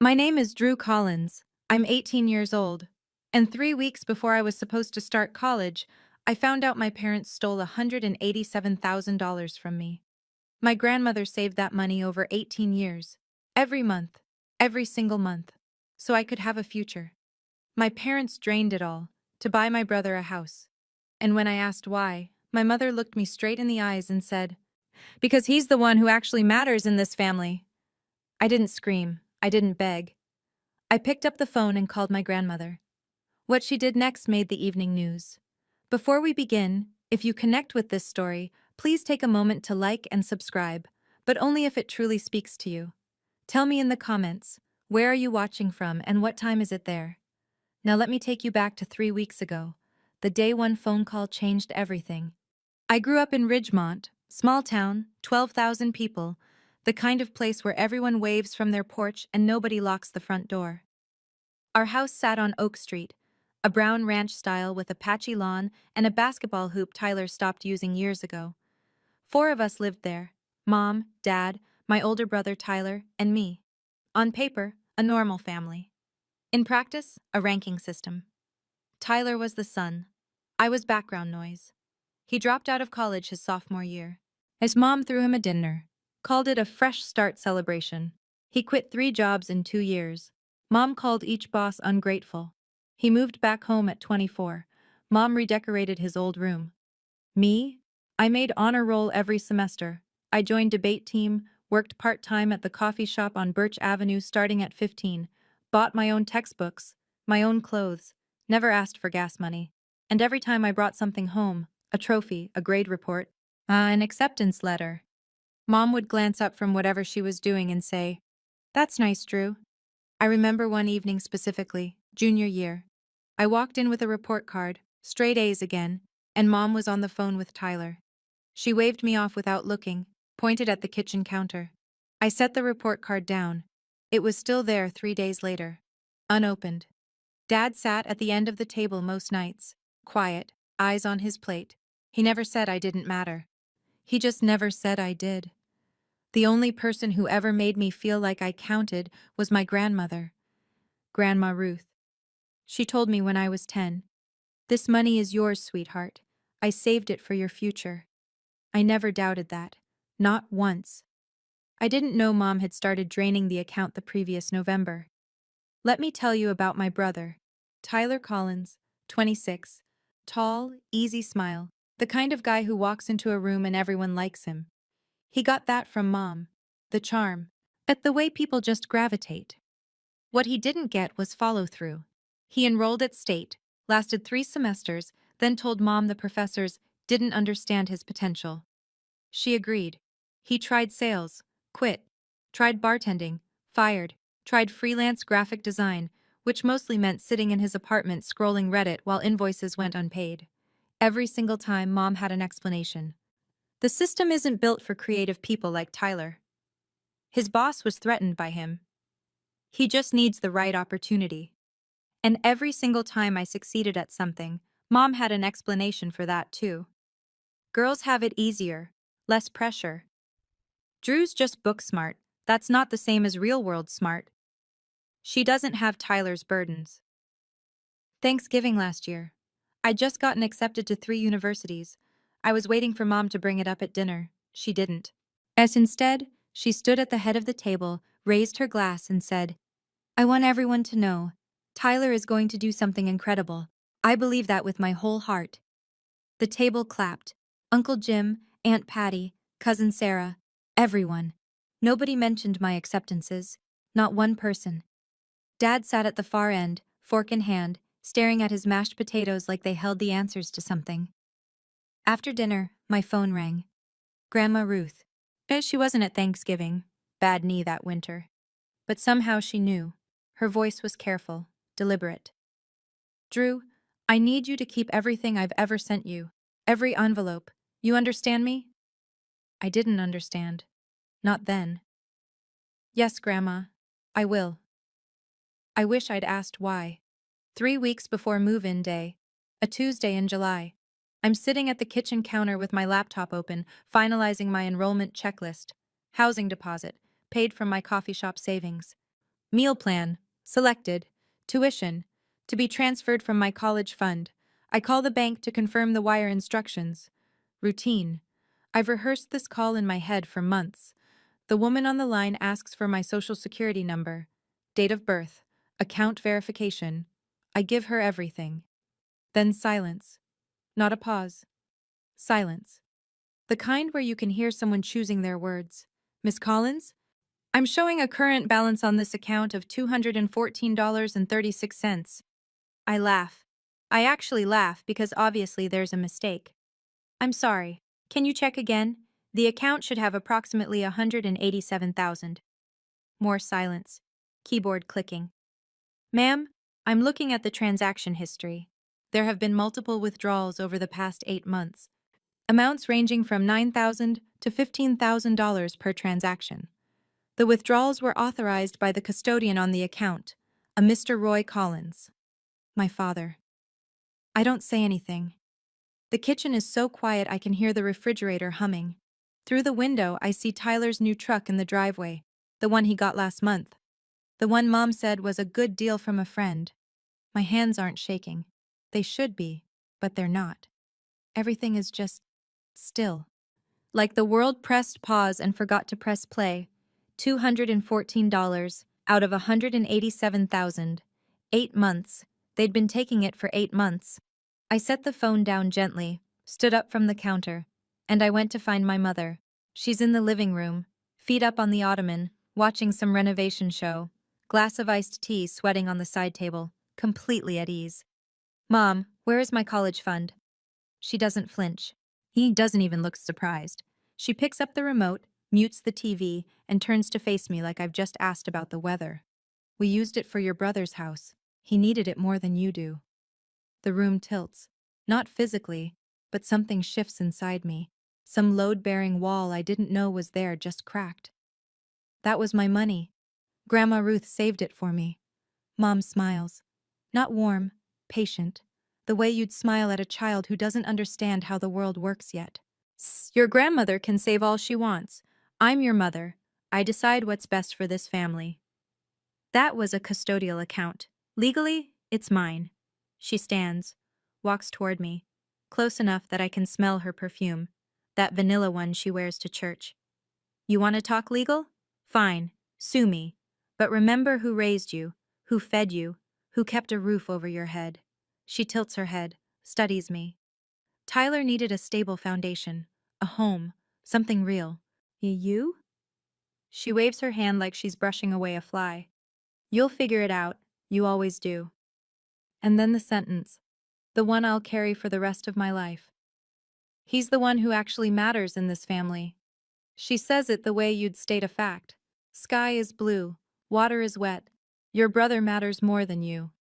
My name is Drew Collins. I'm 18 years old. And 3 weeks before I was supposed to start college, I found out my parents stole $187,000 from me. My grandmother saved that money over 18 years. Every month. Every single month. So I could have a future. My parents drained it all to buy my brother a house. And when I asked why, my mother looked me straight in the eyes and said, "Because he's the one who actually matters in this family." I didn't scream. I didn't beg. I picked up the phone and called my grandmother. What she did next made the evening news. Before we begin, if you connect with this story, please take a moment to like and subscribe, but only if it truly speaks to you. Tell me in the comments, where are you watching from and what time is it there? Now let me take you back to 3 weeks ago, the day one phone call changed everything. I grew up in Ridgemont, small town, 12,000 people, the kind of place where everyone waves from their porch and nobody locks the front door. Our house sat on Oak Street, a brown ranch style with a patchy lawn and a basketball hoop Tyler stopped using years ago. 4 of us lived there: Mom, Dad, my older brother Tyler, and me. On paper, a normal family. In practice, a ranking system. Tyler was the sun. I was background noise. He dropped out of college his sophomore year. His mom threw him a dinner, called it a fresh start celebration. He quit 3 jobs in 2 years. Mom called each boss ungrateful. He moved back home at 24. Mom redecorated his old room. Me? I made honor roll every semester. I joined debate team, worked part-time at the coffee shop on Birch Avenue starting at 15, bought my own textbooks, my own clothes, never asked for gas money. And every time I brought something home, a trophy, a grade report, an acceptance letter, Mom would glance up from whatever she was doing and say, "That's nice, Drew." I remember one evening specifically, junior year. I walked in with a report card, straight A's again, and Mom was on the phone with Tyler. She waved me off without looking, pointed at the kitchen counter. I set the report card down. It was still there 3 days later, unopened. Dad sat at the end of the table most nights, quiet, eyes on his plate. He never said I didn't matter. He just never said I did. The only person who ever made me feel like I counted was my grandmother, Grandma Ruth. She told me when I was 10, "This money is yours, sweetheart. I saved it for your future." I never doubted that. Not once. I didn't know Mom had started draining the account the previous November. Let me tell you about my brother, Tyler Collins, 26, tall, easy smile, the kind of guy who walks into a room and everyone likes him. He got that from Mom. The charm. But the way people just gravitate. What he didn't get was follow-through. He enrolled at State, lasted 3 semesters, then told Mom the professors didn't understand his potential. She agreed. He tried sales, quit. Tried bartending, fired. Tried freelance graphic design, which mostly meant sitting in his apartment scrolling Reddit while invoices went unpaid. Every single time, Mom had an explanation. The system isn't built for creative people like Tyler. His boss was threatened by him. He just needs the right opportunity. And every single time I succeeded at something, Mom had an explanation for that too. Girls have it easier, less pressure. Drew's just book smart. That's not the same as real world smart. She doesn't have Tyler's burdens. Thanksgiving last year. I'd just gotten accepted to 3 universities. I was waiting for Mom to bring it up at dinner. She didn't. As instead, she stood at the head of the table, raised her glass, and said, "I want everyone to know, Tyler is going to do something incredible. I believe that with my whole heart." The table clapped. Uncle Jim, Aunt Patty, Cousin Sarah, everyone. Nobody mentioned my acceptances. Not one person. Dad sat at the far end, fork in hand, staring at his mashed potatoes like they held the answers to something. After dinner, my phone rang. Grandma Ruth. She wasn't at Thanksgiving. Bad knee that winter. But somehow she knew. Her voice was careful, deliberate. "Drew, I need you to keep everything I've ever sent you. Every envelope. You understand me?" I didn't understand. Not then. "Yes, Grandma. I will." I wish I'd asked why. 3 weeks before move-in day, a Tuesday in July, I'm sitting at the kitchen counter with my laptop open, finalizing my enrollment checklist. Housing deposit, paid from my coffee shop savings. Meal plan. Selected. Tuition. To be transferred from my college fund. I call the bank to confirm the wire instructions. Routine. I've rehearsed this call in my head for months. The woman on the line asks for my social security number, date of birth, account verification. I give her everything. Then silence. Not a pause. Silence. The kind where you can hear someone choosing their words. Miss Collins? I'm showing a current balance on this account of $214.36. I laugh. I actually laugh because obviously there's a mistake. I'm sorry. Can you check again? The account should have approximately 187,000. More silence. Keyboard clicking. Ma'am, I'm looking at the transaction history. There have been multiple withdrawals over the past 8 months. Amounts ranging from $9,000 to $15,000 per transaction. The withdrawals were authorized by the custodian on the account, a Mr. Roy Collins. My father. I don't say anything. The kitchen is so quiet I can hear the refrigerator humming. Through the window, I see Tyler's new truck in the driveway, the one he got last month. The one Mom said was a good deal from a friend. My hands aren't shaking. They should be, but they're not. Everything is just still. Like the world pressed pause and forgot to press play. $214 out of 187,000. 8 months. They'd been taking it for 8 months. I set the phone down gently, stood up from the counter, and I went to find my mother. She's in the living room, feet up on the ottoman, watching some renovation show, glass of iced tea sweating on the side table, completely at ease. Mom, where is my college fund? She doesn't flinch. He doesn't even look surprised. She picks up the remote, mutes the TV, and turns to face me like I've just asked about the weather. We used it for your brother's house. He needed it more than you do. The room tilts. Not physically, but something shifts inside me. Some load-bearing wall I didn't know was there just cracked. That was my money. Grandma Ruth saved it for me. Mom smiles. Not warm, patient. The way you'd smile at a child who doesn't understand how the world works yet. Your grandmother can save all she wants. I'm your mother. I decide what's best for this family. That was a custodial account. Legally, it's mine. She stands, walks toward me, close enough that I can smell her perfume, that vanilla one she wears to church. You want to talk legal? Fine, sue me. But remember who raised you, who fed you, who kept a roof over your head. She tilts her head, studies me. Tyler needed a stable foundation, a home, something real. You? She waves her hand like she's brushing away a fly. You'll figure it out, you always do. And then the sentence, the one I'll carry for the rest of my life. He's the one who actually matters in this family. She says it the way you'd state a fact. Sky is blue, water is wet. Your brother matters more than you.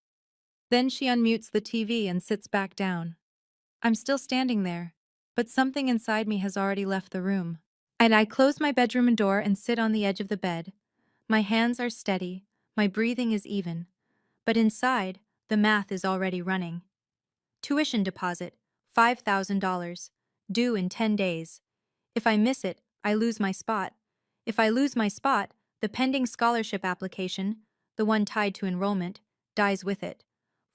Then she unmutes the TV and sits back down. I'm still standing there, but something inside me has already left the room. And I close my bedroom door and sit on the edge of the bed. My hands are steady, my breathing is even. But inside, the math is already running. Tuition deposit, $5,000, due in 10 days. If I miss it, I lose my spot. If I lose my spot, the pending scholarship application, the one tied to enrollment, dies with it.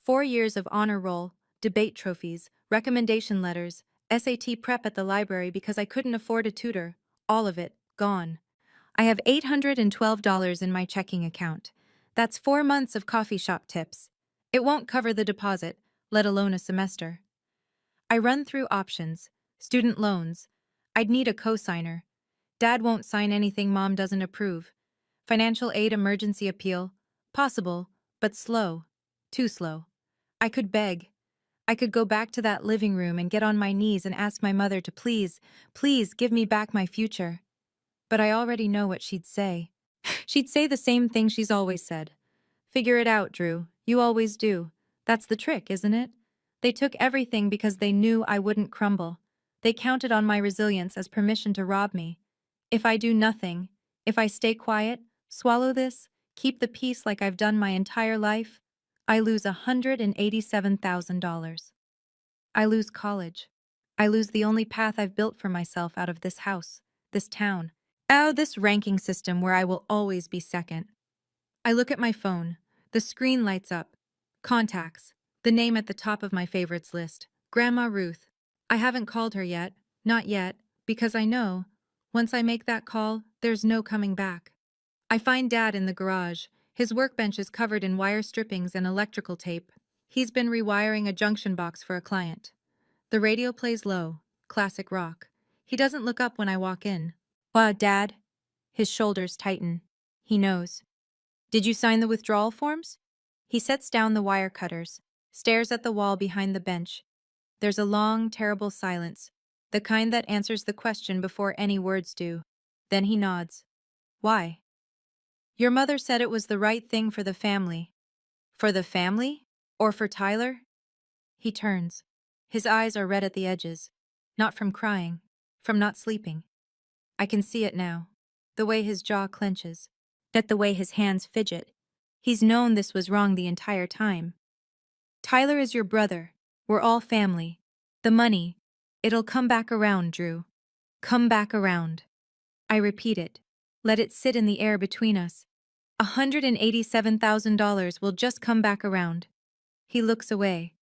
4 years of honor roll, debate trophies, recommendation letters, SAT prep at the library because I couldn't afford a tutor, all of it, gone. I have $812 in my checking account. That's 4 months of coffee shop tips. It won't cover the deposit, let alone a semester. I run through options. Student loans. I'd need a cosigner. Dad won't sign anything Mom doesn't approve. Financial aid emergency appeal. Possible, but slow. Too slow. I could beg. I could go back to that living room and get on my knees and ask my mother to please, please give me back my future. But I already know what she'd say. She'd say the same thing she's always said. Figure it out, Drew. You always do. That's the trick, isn't it? They took everything because they knew I wouldn't crumble. They counted on my resilience as permission to rob me. If I do nothing, if I stay quiet, swallow this, keep the peace like I've done my entire life, I lose $187,000. I lose college. I lose the only path I've built for myself out of this house, this town, out of this ranking system where I will always be second. I look at my phone. The screen lights up. Contacts. The name at the top of my favorites list. Grandma Ruth. I haven't called her yet. Not yet. Because I know, once I make that call, there's no coming back. I find Dad in the garage. His workbench is covered in wire strippings and electrical tape. He's been rewiring a junction box for a client. The radio plays low, classic rock. He doesn't look up when I walk in. Dad? His shoulders tighten. He knows. Did you sign the withdrawal forms? He sets down the wire cutters, stares at the wall behind the bench. There's a long, terrible silence, the kind that answers the question before any words do. Then he nods. Why? Your mother said it was the right thing for the family. For the family? Or for Tyler? He turns. His eyes are red at the edges. Not from crying, from not sleeping. I can see it now. The way his jaw clenches. The way his hands fidget. He's known this was wrong the entire time. Tyler is your brother. We're all family. The money, it'll come back around, Drew. Come back around. I repeat it. Let it sit in the air between us. $187,000 will just come back around. He looks away.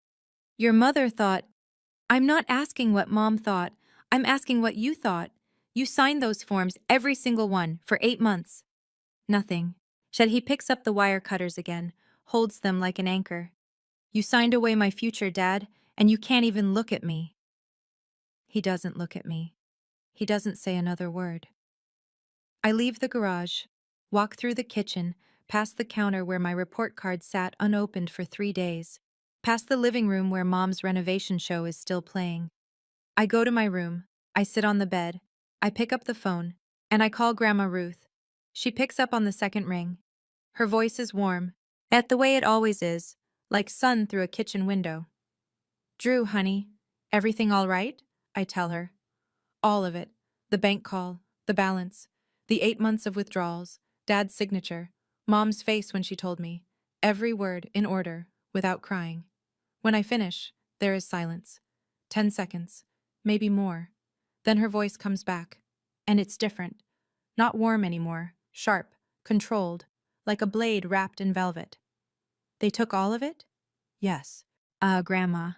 Your mother thought. I'm not asking what Mom thought. I'm asking what you thought. You signed those forms, every single one, for 8 months. Nothing. He picks up the wire cutters again, holds them like an anchor. You signed away my future, Dad, and you can't even look at me. He doesn't look at me. He doesn't say another word. I leave the garage, walk through the kitchen, past the counter where my report card sat unopened for 3 days, past the living room where Mom's renovation show is still playing. I go to my room, I sit on the bed, I pick up the phone, and I call Grandma Ruth. She picks up on the second ring. Her voice is warm, the way it always is, like sun through a kitchen window. Drew, honey, everything all right? I tell her. All of it. The bank call, the balance, the 8 months of withdrawals, Dad's signature, Mom's face when she told me. Every word in order, without crying. When I finish, there is silence. 10 seconds, maybe more. Then her voice comes back. And it's different. Not warm anymore, sharp, controlled, like a blade wrapped in velvet. They took all of it? Yes. Grandma.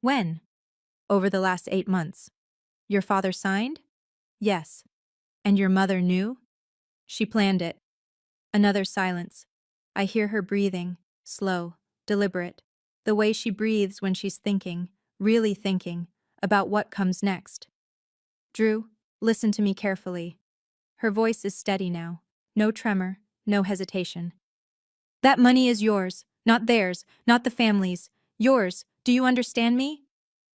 When? Over the last 8 months. Your father signed? Yes. And your mother knew? She planned it. Another silence. I hear her breathing, slow, deliberate, the way she breathes when she's thinking, really thinking, about what comes next. Drew, listen to me carefully. Her voice is steady now. No tremor, no hesitation. That money is yours, not theirs, not the family's. Yours. Do you understand me?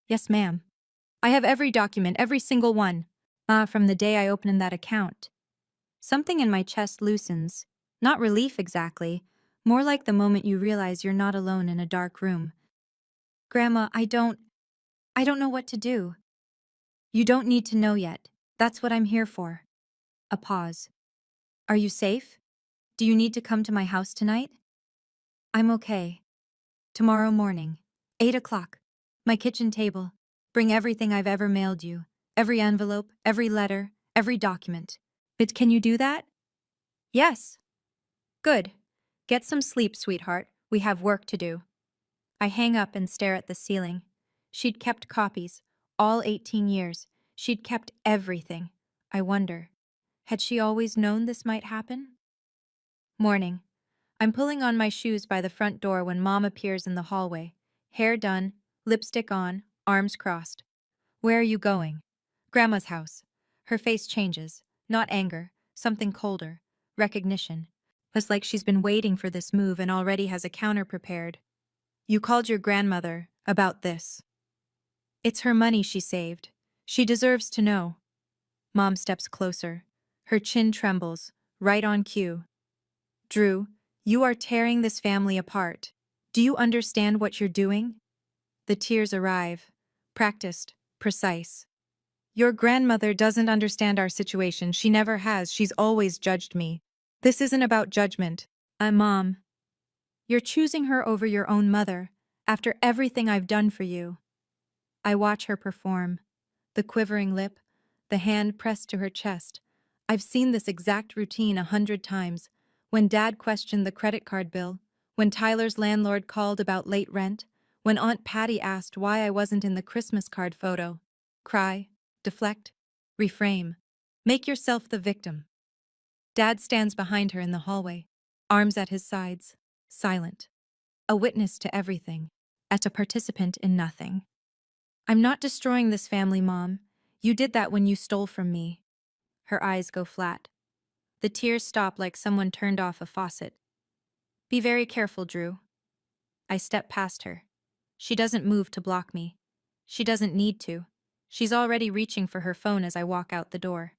Yes, ma'am. I have every document, every single one. From the day I opened that account. Something in my chest loosens. Not relief exactly, more like the moment you realize you're not alone in a dark room. Grandma, I don't know what to do. You don't need to know yet. That's what I'm here for. A pause. Are you safe? Do you need to come to my house tonight? I'm okay. Tomorrow morning, 8 o'clock. My kitchen table. Bring everything I've ever mailed you. Every envelope, every letter, every document. But can you do that? Yes. Good. Get some sleep, sweetheart. We have work to do. I hang up and stare at the ceiling. She'd kept copies, all 18 years. She'd kept everything. I wonder, had she always known this might happen? Morning. I'm pulling on my shoes by the front door when Mom appears in the hallway. Hair done, lipstick on, arms crossed. Where are you going? Grandma's house. Her face changes. Not anger, something colder. Recognition. It's like she's been waiting for this move and already has a counter prepared. You called your grandmother about this. It's her money she saved. She deserves to know. Mom steps closer. Her chin trembles, right on cue. Drew, you are tearing this family apart. Do you understand what you're doing? The tears arrive. Practiced, precise. Your grandmother doesn't understand our situation. She never has. She's always judged me. This isn't about judgment. Mom. You're choosing her over your own mother, after everything I've done for you. I watch her perform. The quivering lip, the hand pressed to her chest. I've seen this exact routine 100 times. When Dad questioned the credit card bill, when Tyler's landlord called about late rent, when Aunt Patty asked why I wasn't in the Christmas card photo. Cry, deflect, reframe. Make yourself the victim. Dad stands behind her in the hallway, arms at his sides, silent. A witness to everything, as a participant in nothing. I'm not destroying this family, Mom. You did that when you stole from me. Her eyes go flat. The tears stop like someone turned off a faucet. Be very careful, Drew. I step past her. She doesn't move to block me. She doesn't need to. She's already reaching for her phone as I walk out the door.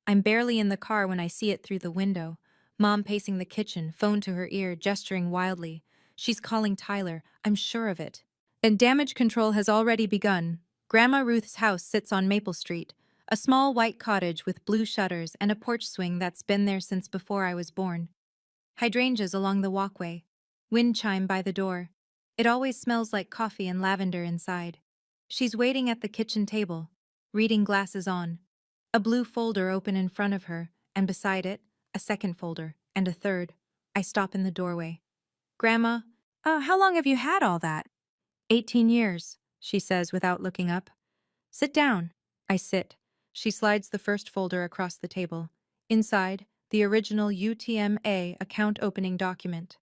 I'm barely in the car when I see it through the window. Mom pacing the kitchen, phone to her ear, gesturing wildly. She's calling Tyler, I'm sure of it. And damage control has already begun. Grandma Ruth's house sits on Maple Street, a small white cottage with blue shutters and a porch swing that's been there since before I was born. Hydrangeas along the walkway. Wind chime by the door. It always smells like coffee and lavender inside. She's waiting at the kitchen table, reading glasses on. A blue folder open in front of her, and beside it, a second folder, and a third. I stop in the doorway. Grandma, how long have you had all that? 18 years, she says without looking up. Sit down. I sit. She slides the first folder across the table. Inside, the original UTMA account opening document.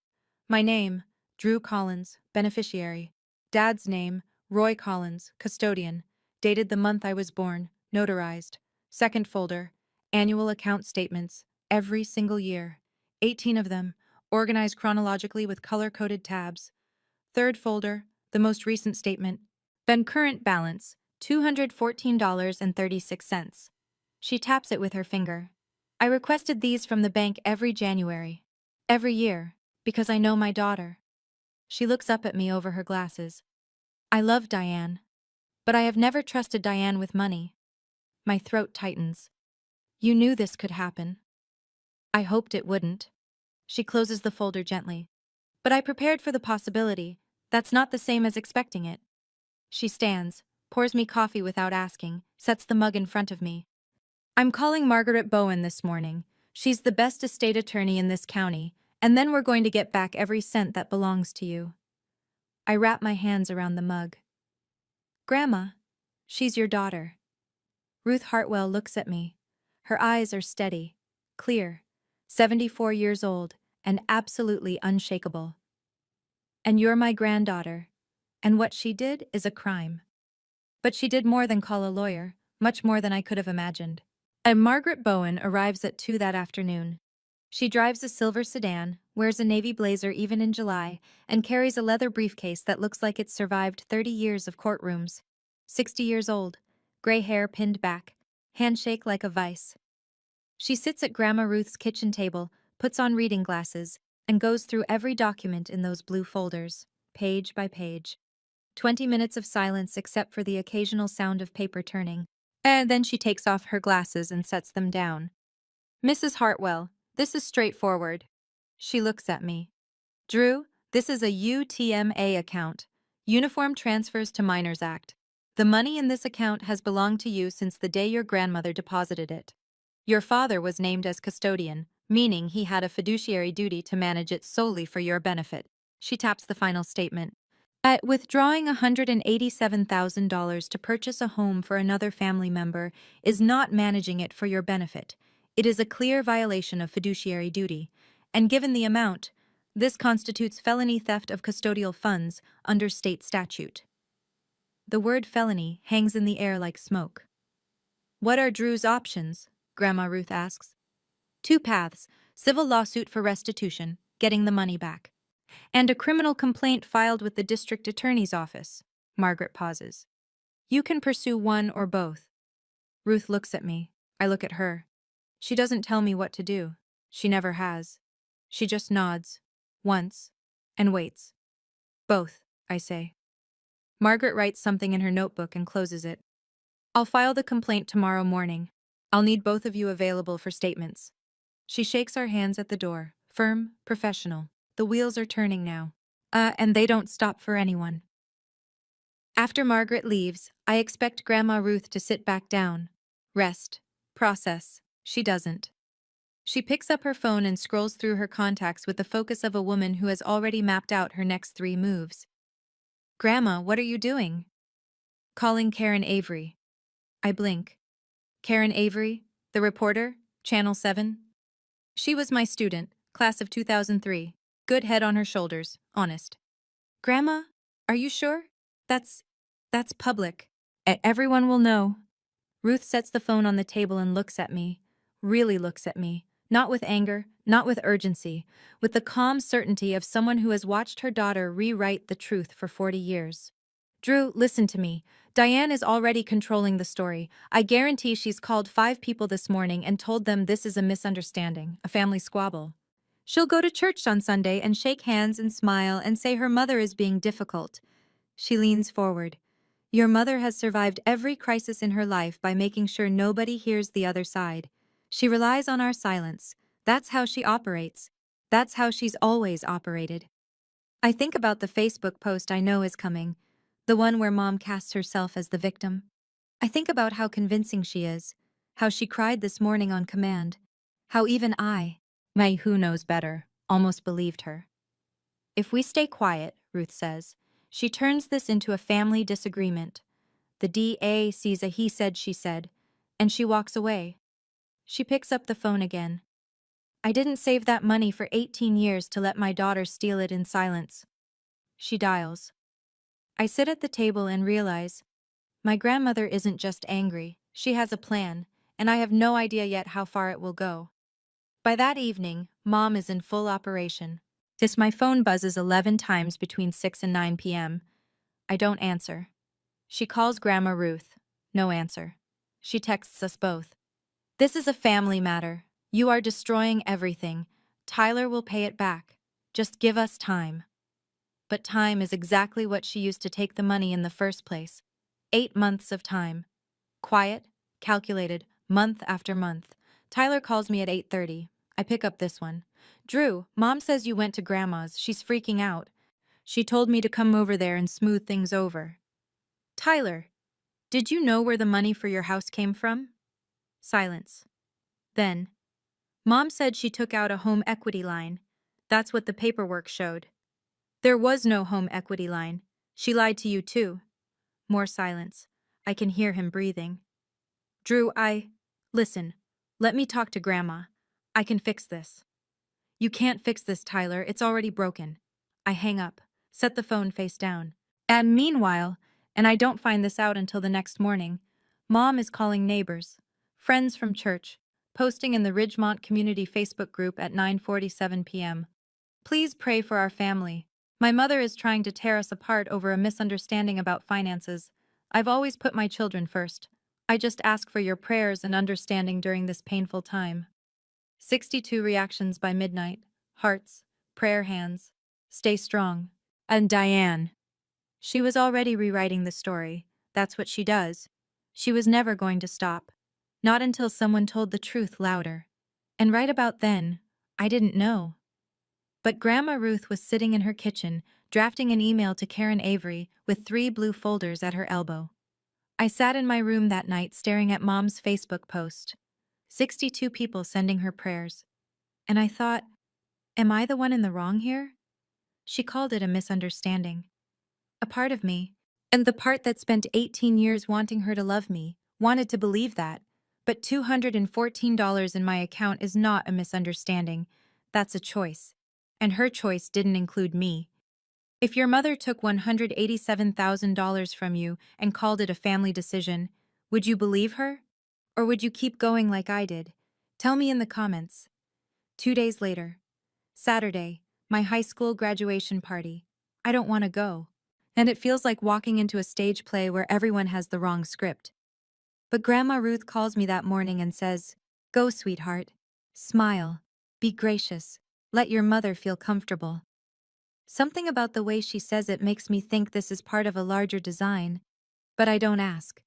My name, Drew Collins, beneficiary. Dad's name, Roy Collins, custodian. Dated the month I was born, notarized. Second folder, annual account statements, every single year. 18 of them, organized chronologically with color-coded tabs. Third folder, the most recent statement. Then current balance, $214.36. She taps it with her finger. I requested these from the bank every January. Every year, because I know my daughter. She looks up at me over her glasses. I love Diane, but I have never trusted Diane with money. My throat tightens. You knew this could happen. I hoped it wouldn't. She closes the folder gently. But I prepared for the possibility. That's not the same as expecting it. She stands, pours me coffee without asking, sets the mug in front of me. I'm calling Margaret Bowen this morning. She's the best estate attorney in this county, and then we're going to get back every cent that belongs to you. I wrap my hands around the mug. Grandma, she's your daughter. Ruth Hartwell looks at me. Her eyes are steady, clear, 74 years old, and absolutely unshakable. And you're my granddaughter, and what she did is a crime. But she did more than call a lawyer, much more than I could have imagined. And Margaret Bowen arrives at 2 that afternoon. She drives a silver sedan, wears a navy blazer even in July, and carries a leather briefcase that looks like it's survived 30 years of courtrooms. 60 years old, gray hair pinned back, handshake like a vice. She sits at Grandma Ruth's kitchen table, puts on reading glasses, and goes through every document in those blue folders, page by page. 20 minutes of silence except for the occasional sound of paper turning. And then she takes off her glasses and sets them down. Mrs. Hartwell, this is straightforward. She looks at me. Drew, this is a UTMA account, Uniform Transfers to Minors Act. The money in this account has belonged to you since the day your grandmother deposited it. Your father was named as custodian, meaning he had a fiduciary duty to manage it solely for your benefit. She taps the final statement. At withdrawing $187,000 to purchase a home for another family member is not managing it for your benefit. It is a clear violation of fiduciary duty, and given the amount, this constitutes felony theft of custodial funds under state statute. The word felony hangs in the air like smoke. What are Drew's options? Grandma Ruth asks. 2 paths: civil lawsuit for restitution, getting the money back, and a criminal complaint filed with the district attorney's office. Margaret pauses. You can pursue one or both. Ruth looks at me. I look at her. She doesn't tell me what to do. She never has. She just nods, once, and waits. Both, I say. Margaret writes something in her notebook and closes it. I'll file the complaint tomorrow morning. I'll need both of you available for statements. She shakes our hands at the door, firm, professional. The wheels are turning now. And they don't stop for anyone. After Margaret leaves, I expect Grandma Ruth to sit back down, rest, process. She doesn't. She picks up her phone and scrolls through her contacts with the focus of a woman who has already mapped out her next 3 moves. Grandma, what are you doing? Calling Karen Avery. I blink. Karen Avery, the reporter, Channel 7. She was my student, class of 2003. Good head on her shoulders, honest. Grandma, are you sure? That's public. Everyone will know. Ruth sets the phone on the table and looks at me. Really looks at me. Not with anger, not with urgency, with the calm certainty of someone who has watched her daughter rewrite the truth for 40 years. Drew, listen to me. Diane is already controlling the story. I guarantee she's called 5 people this morning and told them this is a misunderstanding, a family squabble. She'll go to church on Sunday and shake hands and smile and say her mother is being difficult. She leans forward. Your mother has survived every crisis in her life by making sure nobody hears the other side. She relies on our silence. That's how she operates. That's how she's always operated. I think about the Facebook post I know is coming, the one where Mom casts herself as the victim. I think about how convincing she is, how she cried this morning on command, how even I, my who knows better, almost believed her. If we stay quiet, Ruth says, she turns this into a family disagreement. The DA sees a he said, she said, and she walks away. She picks up the phone again. I didn't save that money for 18 years to let my daughter steal it in silence. She dials. I sit at the table and realize my grandmother isn't just angry, she has a plan, and I have no idea yet how far it will go. By that evening, Mom is in full operation. My phone buzzes 11 times between 6 and 9 p.m. I don't answer. She calls Grandma Ruth. No answer. She texts us both. This is a family matter. You are destroying everything. Tyler will pay it back. Just give us time. But time is exactly what she used to take the money in the first place. 8 months of time. Quiet, calculated, month after month. Tyler calls me at 8:30. I pick up this one. Drew, Mom says you went to Grandma's. She's freaking out. She told me to come over there and smooth things over. Tyler, did you know where the money for your house came from? Silence. Then, Mom said she took out a home equity line. That's what the paperwork showed. There was no home equity line. She lied to you too. More silence. I can hear him breathing. Drew, Listen, let me talk to Grandma. I can fix this. You can't fix this, Tyler. It's already broken. I hang up, set the phone face down. And meanwhile, and I don't find this out until the next morning, Mom is calling neighbors, friends from church, posting in the Ridgemont Community Facebook group at 9:47 p.m. Please pray for our family. My mother is trying to tear us apart over a misunderstanding about finances. I've always put my children first. I just ask for your prayers and understanding during this painful time. 62 reactions by midnight. Hearts, prayer hands. Stay strong. And Diane. She was already rewriting the story. That's what she does. She was never going to stop. Not until someone told the truth louder. And right about then, I didn't know. But Grandma Ruth was sitting in her kitchen, drafting an email to Karen Avery with 3 blue folders at her elbow. I sat in my room that night staring at Mom's Facebook post. 62 people sending her prayers. And I thought, am I the one in the wrong here? She called it a misunderstanding. A part of me, and the part that spent 18 years wanting her to love me, wanted to believe that. But $214 in my account is not a misunderstanding. That's a choice. And her choice didn't include me. If your mother took $187,000 from you and called it a family decision, would you believe her? Or would you keep going like I did? Tell me in the comments. 2 days later. Saturday, my high school graduation party. I don't want to go. And it feels like walking into a stage play where everyone has the wrong script. But Grandma Ruth calls me that morning and says, "Go, sweetheart. Smile. Be gracious. Let your mother feel comfortable." Something about the way she says it makes me think this is part of a larger design. But I don't ask.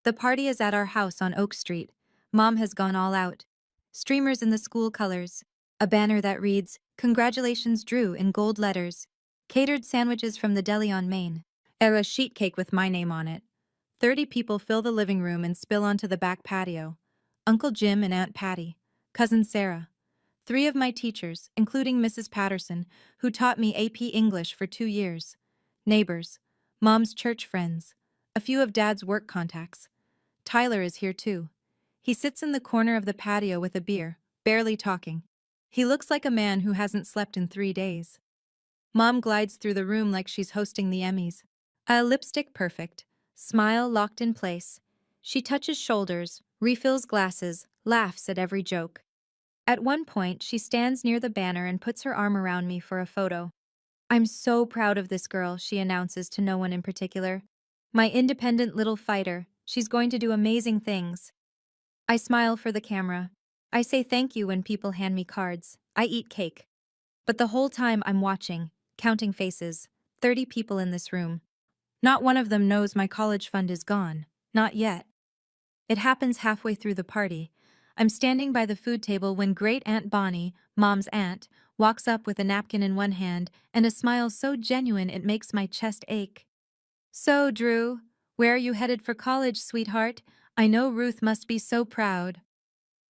The party is at our house on Oak Street. Mom has gone all out. Streamers in the school colors. A banner that reads, "Congratulations, Drew," in gold letters. Catered sandwiches from the deli on Main. A sheet cake with my name on it. 30 people fill the living room and spill onto the back patio. Uncle Jim and Aunt Patty. cousin Sarah, 3 of my teachers, including Mrs. Patterson, who taught me AP English for 2 years, neighbors, Mom's church friends, a few of Dad's work contacts. Tyler is here too. He sits in the corner of the patio with a beer, barely talking. He looks like a man who hasn't slept in 3 days. Mom glides through the room like she's hosting the Emmys. Lipstick perfect, smile locked in place. She touches shoulders, refills glasses, laughs at every joke. At one point, she stands near the banner and puts her arm around me for a photo. "I'm so proud of this girl," she announces to no one in particular. "My independent little fighter, she's going to do amazing things." I smile for the camera. I say thank you when people hand me cards. I eat cake. But the whole time I'm watching, counting faces, 30 people in this room. Not one of them knows my college fund is gone. Not yet. It happens halfway through the party. I'm standing by the food table when Great Aunt Bonnie, Mom's aunt, walks up with a napkin in one hand and a smile so genuine it makes my chest ache. "So, Drew, where are you headed for college, sweetheart? I know Ruth must be so proud."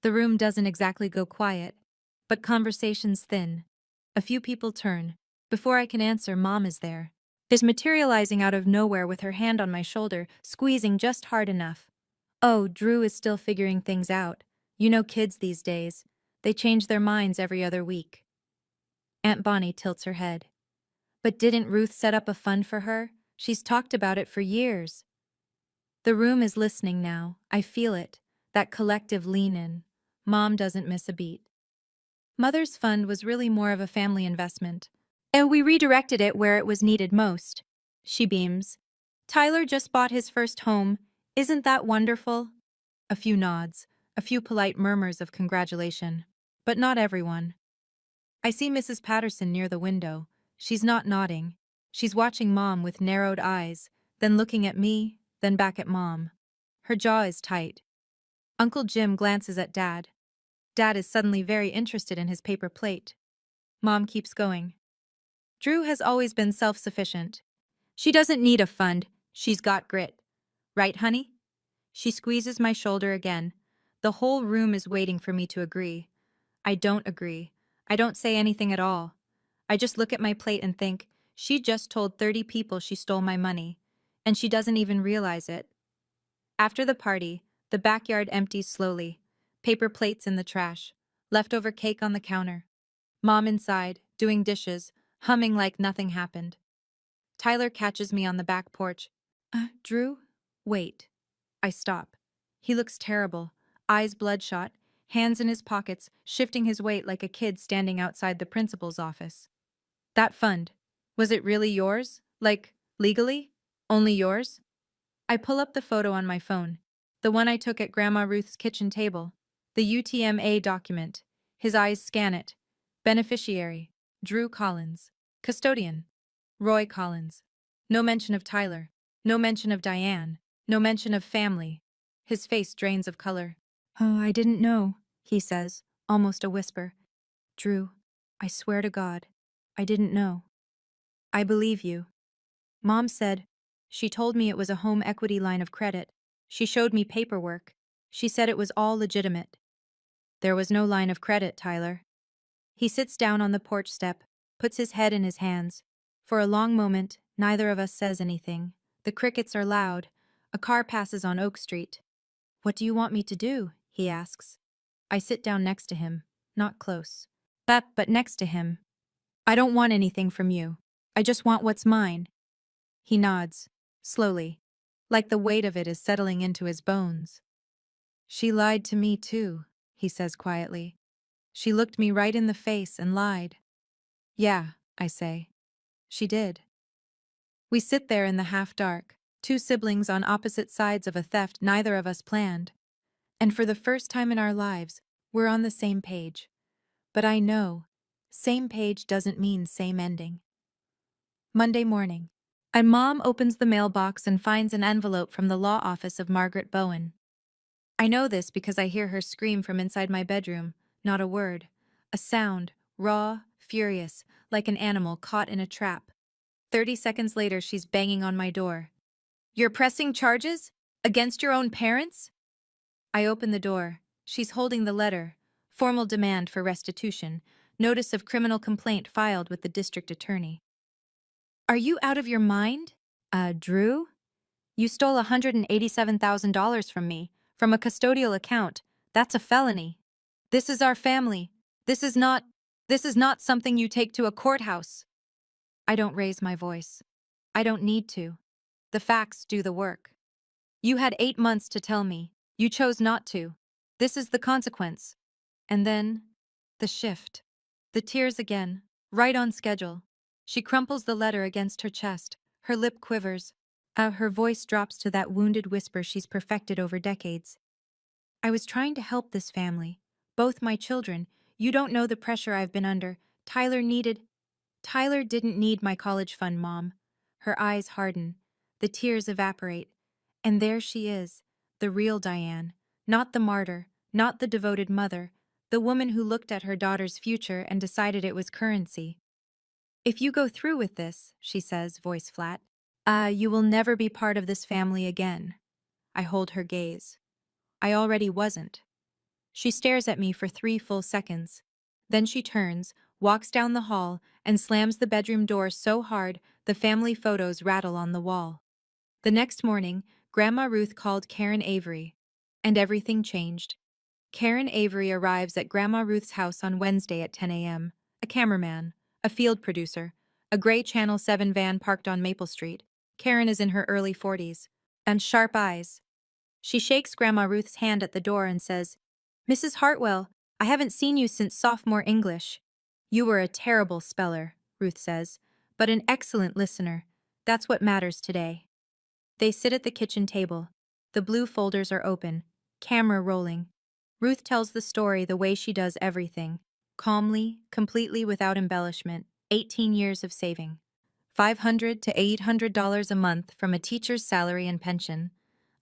The room doesn't exactly go quiet, but conversations thin. A few people turn. Before I can answer, Mom is there. Is materializing out of nowhere with her hand on my shoulder, squeezing just hard enough. "Oh, Drew is still figuring things out. You know kids these days. They change their minds every other week." Aunt Bonnie tilts her head. "But didn't Ruth set up a fund for her? She's talked about it for years." The room is listening now. I feel it. That collective lean in. Mom doesn't miss a beat. Mother's fund was really more of a family investment. And we redirected it where it was needed most. She beams. "Tyler just bought his first home. Isn't that wonderful?" A few nods, a few polite murmurs of congratulation. But not everyone. I see Mrs. Patterson near the window. She's not nodding. She's watching Mom with narrowed eyes, then looking at me, then back at Mom. Her jaw is tight. Uncle Jim glances at Dad. Dad is suddenly very interested in his paper plate. Mom keeps going. "Drew has always been self-sufficient. She doesn't need a fund. She's got grit. Right, honey?" She squeezes my shoulder again. The whole room is waiting for me to agree. I don't agree. I don't say anything at all. I just look at my plate and think, she just told 30 people she stole my money, and she doesn't even realize it. After the party, the backyard empties slowly. Paper plates in the trash. Leftover cake on the counter. Mom inside, doing dishes, humming like nothing happened. Tyler catches me on the back porch. Drew? Wait." I stop. He looks terrible, eyes bloodshot, hands in his pockets, shifting his weight like a kid standing outside the principal's office. "That fund, was it really yours? Like, legally? Only yours?" I pull up the photo on my phone, the one I took at Grandma Ruth's kitchen table, the UTMA document. His eyes scan it. Beneficiary, Drew Collins. Custodian, Roy Collins. No mention of Tyler. No mention of Diane. No mention of family. His face drains of color. "Oh, I didn't know," he says, almost a whisper. "Drew, I swear to God, I didn't know." "I believe you." Mom said, she told me it was a home equity line of credit. She showed me paperwork. She said it was all legitimate. "There was no line of credit, Tyler." He sits down on the porch step, puts his head in his hands. For a long moment, neither of us says anything. The crickets are loud. A car passes on Oak Street. "What do you want me to do?" he asks. I sit down next to him, not close. But next to him. "I don't want anything from you. I just want what's mine." He nods, slowly, like the weight of it is settling into his bones. "She lied to me too," he says quietly. "She looked me right in the face and lied." "Yeah," I say. "She did." We sit there in the half-dark, 2 siblings on opposite sides of a theft neither of us planned. And for the first time in our lives, we're on the same page. But I know, same page doesn't mean same ending. Monday morning. And Mom opens the mailbox and finds an envelope from the law office of Margaret Bowen. I know this because I hear her scream from inside my bedroom, not a word. A sound, raw, furious, like an animal caught in a trap. 30 seconds later, she's banging on my door. "You're pressing charges? Against your own parents?" I open the door. She's holding the letter, Formal demand for restitution. Notice of criminal complaint filed with the district attorney. Are you out of your mind? Drew? You stole $187,000 from me, from a custodial account. That's a felony. This is our family. This is not. This is not something you take to a courthouse. I don't raise my voice. I don't need to. The facts do the work. You had 8 months to tell me. You chose not to. This is the consequence. And then, the shift. The tears again, right on schedule. She crumples the letter against her chest. Her lip quivers. Her voice drops to that wounded whisper she's perfected over decades. I was trying to help this family. Both my children. You don't know the pressure I've been under. Tyler didn't need my college fund, Mom. Her eyes harden. The tears evaporate. And there she is, the real Diane. Not the martyr, not the devoted mother, the woman who looked at her daughter's future and decided it was currency. If you go through with this, she says, voice flat, you will never be part of this family again. I hold her gaze. I already wasn't. She stares at me for 3 full seconds. Then she turns, walks down the hall, and slams the bedroom door so hard the family photos rattle on the wall. The next morning, Grandma Ruth called Karen Avery, and everything changed. Karen Avery arrives at Grandma Ruth's house on Wednesday at 10 a.m., a cameraman, a field producer, a gray Channel 7 van parked on Maple Street. Karen is in her early 40s, and sharp eyes. She shakes Grandma Ruth's hand at the door and says, Mrs. Hartwell, I haven't seen you since sophomore English. You were a terrible speller, Ruth says, but an excellent listener. That's what matters today. They sit at the kitchen table. The blue folders are open, camera rolling. Ruth tells the story the way she does everything, calmly, completely without embellishment. 18 years of saving. $500 to $800 a month from a teacher's salary and pension.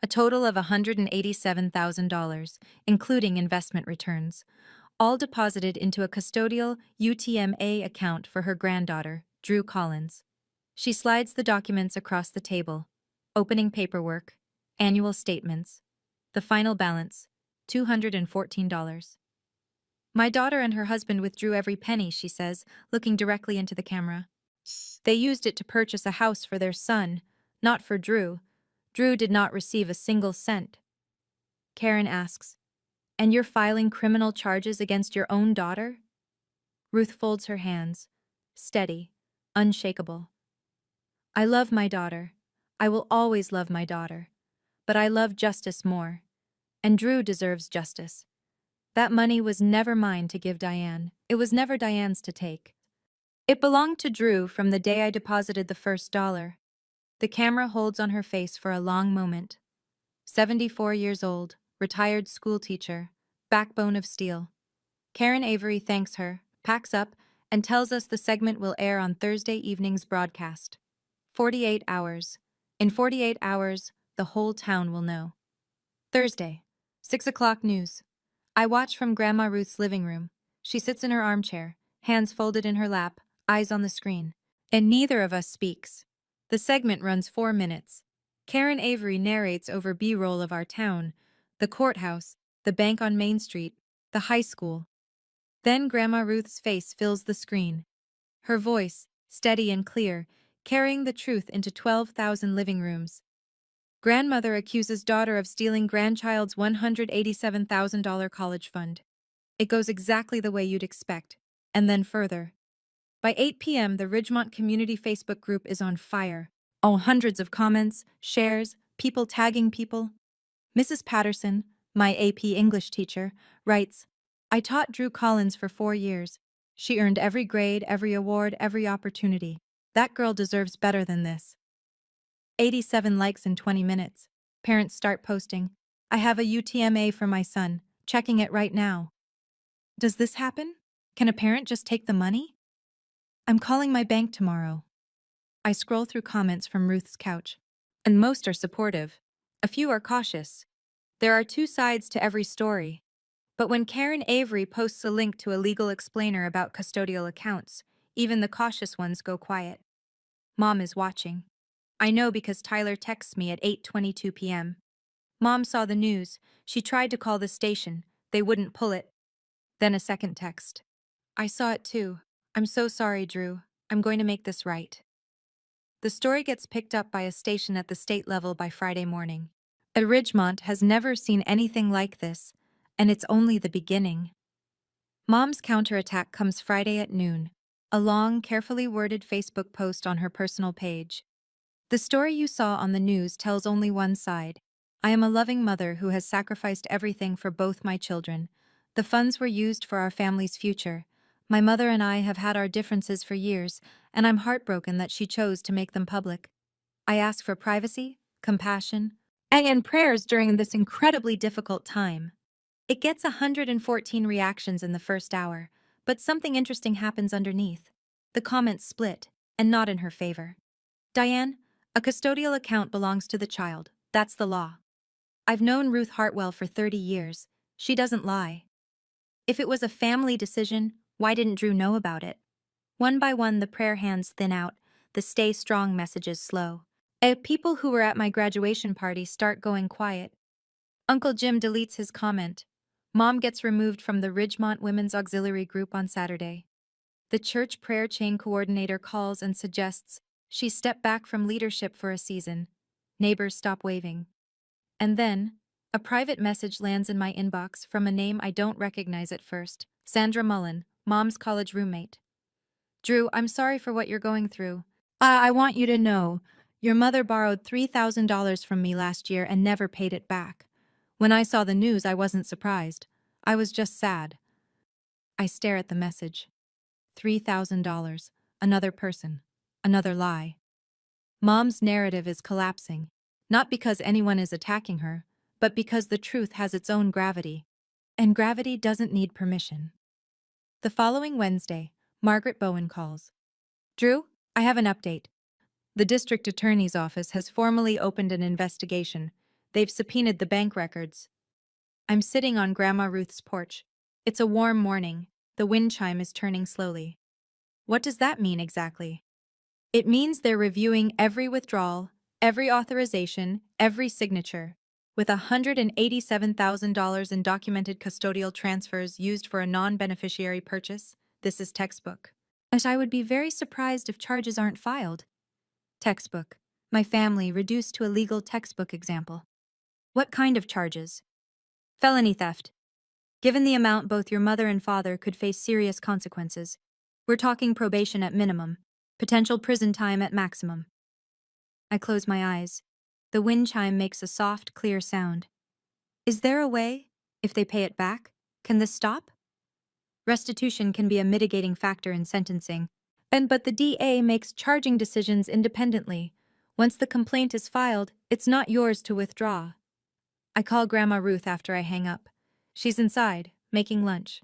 A total of $187,000, including investment returns, all deposited into a custodial UTMA account for her granddaughter, Drew Collins. She slides the documents across the table. Opening paperwork, annual statements. The final balance, $214. My daughter and her husband withdrew every penny, she says, looking directly into the camera. They used it to purchase a house for their son, not for Drew. Drew did not receive a single cent. Karen asks, And you're filing criminal charges against your own daughter? Ruth folds her hands, steady, unshakable. I love my daughter. I will always love my daughter. But I love justice more. And Drew deserves justice. That money was never mine to give Diane. It was never Diane's to take. It belonged to Drew from the day I deposited the first dollar. The camera holds on her face for a long moment. 74 years old, retired schoolteacher, backbone of steel. Karen Avery thanks her, packs up, and tells us the segment will air on Thursday evening's broadcast. 48 hours. In 48 hours, the whole town will know. Thursday, 6 o'clock news. I watch from Grandma Ruth's living room. She sits in her armchair, hands folded in her lap, eyes on the screen. And neither of us speaks. The segment runs 4 minutes. Karen Avery narrates over B-roll of our town, the courthouse, the bank on Main Street, the high school. Then Grandma Ruth's face fills the screen. Her voice, steady and clear, carrying the truth into 12,000 living rooms. Grandmother accuses daughter of stealing grandchild's $187,000 college fund. It goes exactly the way you'd expect, and then further. By 8 p.m., the Ridgemont Community Facebook group is on fire. Oh, hundreds of comments, shares, people tagging people. Mrs. Patterson, my AP English teacher, writes, I taught Drew Collins for 4 years. She earned every grade, every award, every opportunity. That girl deserves better than this. 87 likes in 20 minutes. Parents start posting, I have a UTMA for my son, checking it right now. Does this happen? Can a parent just take the money? I'm calling my bank tomorrow. I scroll through comments from Ruth's couch, and most are supportive. A few are cautious. There are 2 sides to every story. But when Karen Avery posts a link to a legal explainer about custodial accounts, even the cautious ones go quiet. Mom is watching. I know because Tyler texts me at 8:22 p.m. Mom saw the news. She tried to call the station. They wouldn't pull it. Then a second text. I saw it too. I'm so sorry, Drew. I'm going to make this right. The story gets picked up by a station at the state level by Friday morning. Ridgemont has never seen anything like this, and it's only the beginning. Mom's counterattack comes Friday at noon, a long, carefully worded Facebook post on her personal page. The story you saw on the news tells only one side. I am a loving mother who has sacrificed everything for both my children. The funds were used for our family's future. My mother and I have had our differences for years, and I'm heartbroken that she chose to make them public. I ask for privacy, compassion, and prayers during this incredibly difficult time. It gets 114 reactions in the first hour, but something interesting happens underneath. The comments split, and not in her favor. Diane, a custodial account belongs to the child. That's the law. I've known Ruth Hartwell for 30 years. She doesn't lie. If it was a family decision, why didn't Drew know about it? One by one, the prayer hands thin out, the stay strong messages slow. People who were at my graduation party start going quiet. Uncle Jim deletes his comment. Mom gets removed from the Ridgemont Women's Auxiliary Group on Saturday. The church prayer chain coordinator calls and suggests she step back from leadership for a season. Neighbors stop waving. And then, a private message lands in my inbox from a name I don't recognize at first. Sandra Mullen, Mom's college roommate. Drew, I'm sorry for what you're going through. I want you to know, your mother borrowed $3,000 from me last year and never paid it back. When I saw the news, I wasn't surprised. I was just sad. I stare at the message. $3,000. Another person. Another lie. Mom's narrative is collapsing, not because anyone is attacking her, but because the truth has its own gravity. And gravity doesn't need permission. The following Wednesday, Margaret Bowen calls. Drew, I have an update. The district attorney's office has formally opened an investigation. They've subpoenaed the bank records. I'm sitting on Grandma Ruth's porch. It's a warm morning. The wind chime is turning slowly. What does that mean exactly? It means they're reviewing every withdrawal, every authorization, every signature. With $187,000 in documented custodial transfers used for a non-beneficiary purchase, this is textbook. But I would be very surprised if charges aren't filed. Textbook. My family reduced to a legal textbook example. What kind of charges? Felony theft. Given the amount, both your mother and father could face serious consequences. We're talking probation at minimum, potential prison time at maximum. I close my eyes. The wind chime makes a soft, clear sound. Is there a way? If they pay it back, can this stop? Restitution can be a mitigating factor in sentencing, but the DA makes charging decisions independently. Once the complaint is filed, it's not yours to withdraw. I call Grandma Ruth after I hang up. She's inside, making lunch.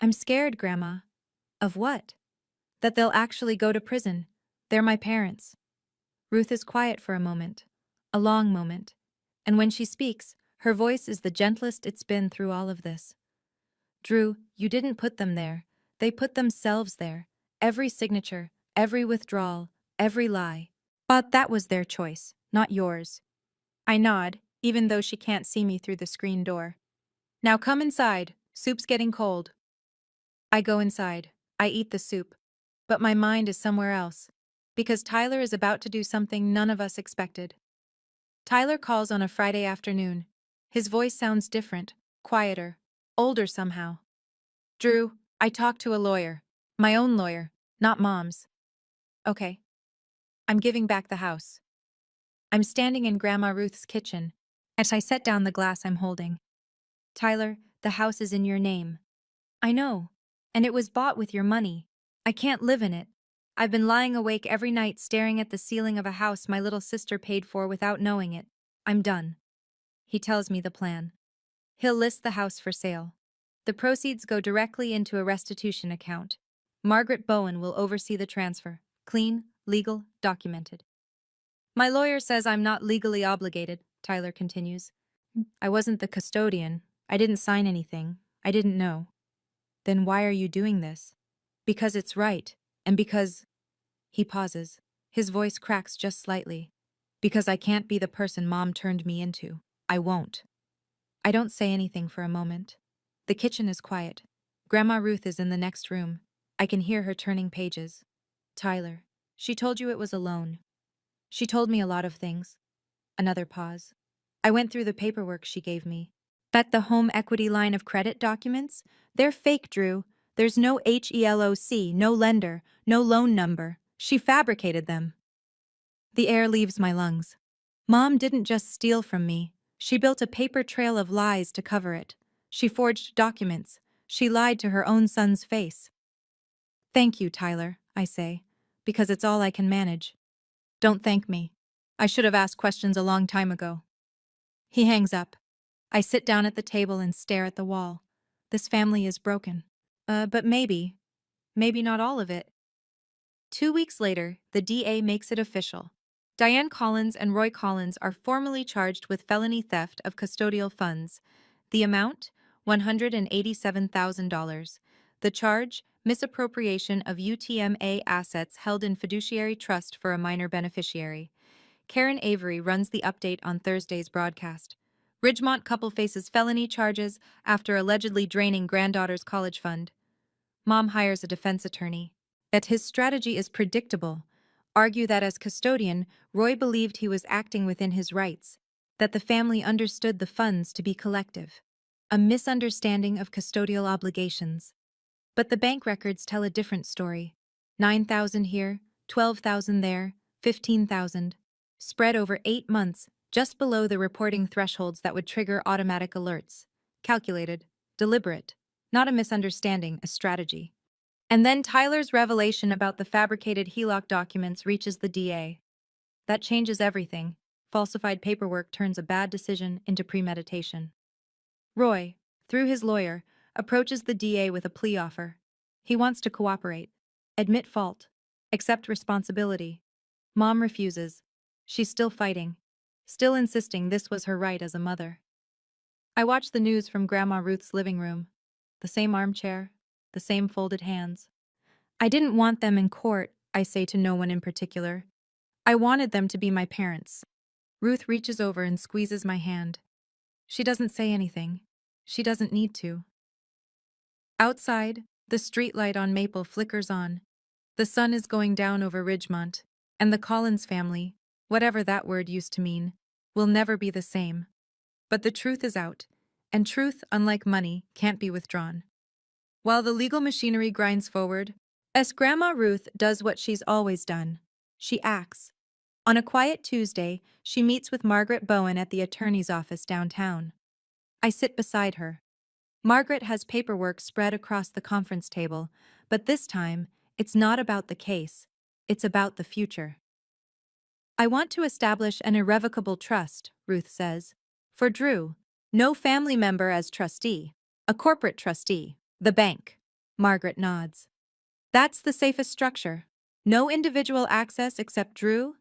I'm scared, Grandma. Of what? That they'll actually go to prison. They're my parents. Ruth is quiet for a moment. A long moment. And when she speaks, her voice is the gentlest it's been through all of this. Drew, you didn't put them there. They put themselves there. Every signature, every withdrawal, every lie. But that was their choice, not yours. I nod, even though she can't see me through the screen door. Now come inside. Soup's getting cold. I go inside. I eat the soup. But my mind is somewhere else. Because Tyler is about to do something none of us expected. Tyler calls on a Friday afternoon. His voice sounds different, quieter, older somehow. Drew, I talked to a lawyer. My own lawyer, not Mom's. Okay. I'm giving back the house. I'm standing in Grandma Ruth's kitchen as I set down the glass I'm holding. Tyler, the house is in your name. I know. And it was bought with your money. I can't live in it. I've been lying awake every night staring at the ceiling of a house my little sister paid for without knowing it. I'm done. He tells me the plan. He'll list the house for sale. The proceeds go directly into a restitution account. Margaret Bowen will oversee the transfer. Clean, legal, documented. My lawyer says I'm not legally obligated, Tyler continues. I wasn't the custodian. I didn't sign anything. I didn't know. Then why are you doing this? Because it's right, and because... He pauses. His voice cracks just slightly. Because I can't be the person Mom turned me into. I won't. I don't say anything for a moment. The kitchen is quiet. Grandma Ruth is in the next room. I can hear her turning pages. Tyler, she told you it was a loan. She told me a lot of things. Another pause. I went through the paperwork she gave me. Bet the home equity line of credit documents? They're fake, Drew. There's no HELOC, no lender, no loan number. She fabricated them. The air leaves my lungs. Mom didn't just steal from me. She built a paper trail of lies to cover it. She forged documents. She lied to her own son's face. Thank you, Tyler, I say, because it's all I can manage. Don't thank me. I should have asked questions a long time ago. He hangs up. I sit down at the table and stare at the wall. This family is broken. But maybe not all of it. 2 weeks later, the DA makes it official. Diane Collins and Roy Collins are formally charged with felony theft of custodial funds. The amount? $187,000. The charge? Misappropriation of UTMA assets held in fiduciary trust for a minor beneficiary. Karen Avery runs the update on Thursday's broadcast. Ridgemont couple faces felony charges after allegedly draining granddaughter's college fund. Mom hires a defense attorney. That his strategy is predictable. Argue that as custodian, Roy believed he was acting within his rights, that the family understood the funds to be collective. A misunderstanding of custodial obligations. But the bank records tell a different story. 9,000 here, 12,000 there, 15,000. Spread over 8 months, just below the reporting thresholds that would trigger automatic alerts. Calculated, deliberate, not a misunderstanding, a strategy. And then Tyler's revelation about the fabricated HELOC documents reaches the DA. That changes everything. Falsified paperwork turns a bad decision into premeditation. Roy, through his lawyer, approaches the DA with a plea offer. He wants to cooperate, admit fault, accept responsibility. Mom refuses. She's still fighting, still insisting this was her right as a mother. I watch the news from Grandma Ruth's living room. The same armchair, the same folded hands. I didn't want them in court, I say to no one in particular. I wanted them to be my parents. Ruth reaches over and squeezes my hand. She doesn't say anything. She doesn't need to. Outside, the streetlight on Maple flickers on. The sun is going down over Ridgemont, and the Collins family, whatever that word used to mean, will never be the same. But the truth is out, and truth, unlike money, can't be withdrawn. While the legal machinery grinds forward, Grandma Ruth does what she's always done. She acts. On a quiet Tuesday, she meets with Margaret Bowen at the attorney's office downtown. I sit beside her. Margaret has paperwork spread across the conference table, but this time, it's not about the case. It's about the future. I want to establish an irrevocable trust, Ruth says. For Drew, no family member as trustee, a corporate trustee, the bank. Margaret nods. That's the safest structure. No individual access except Drew,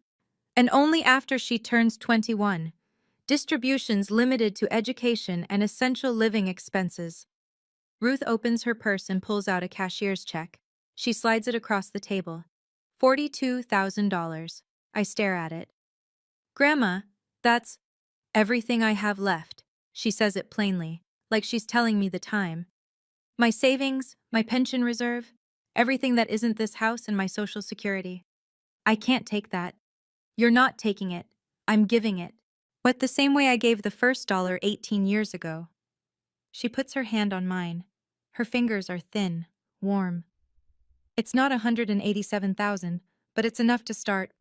and only after she turns 21. Distributions limited to education and essential living expenses. Ruth opens her purse and pulls out a cashier's check. She slides it across the table. $42,000. I stare at it. Grandma, that's everything I have left. She says it plainly, like she's telling me the time. My savings, my pension reserve, everything that isn't this house and my Social Security. I can't take that. You're not taking it. I'm giving it. What, the same way I gave the first dollar 18 years ago. She puts her hand on mine. Her fingers are thin, warm. It's not 187,000, but it's enough to start.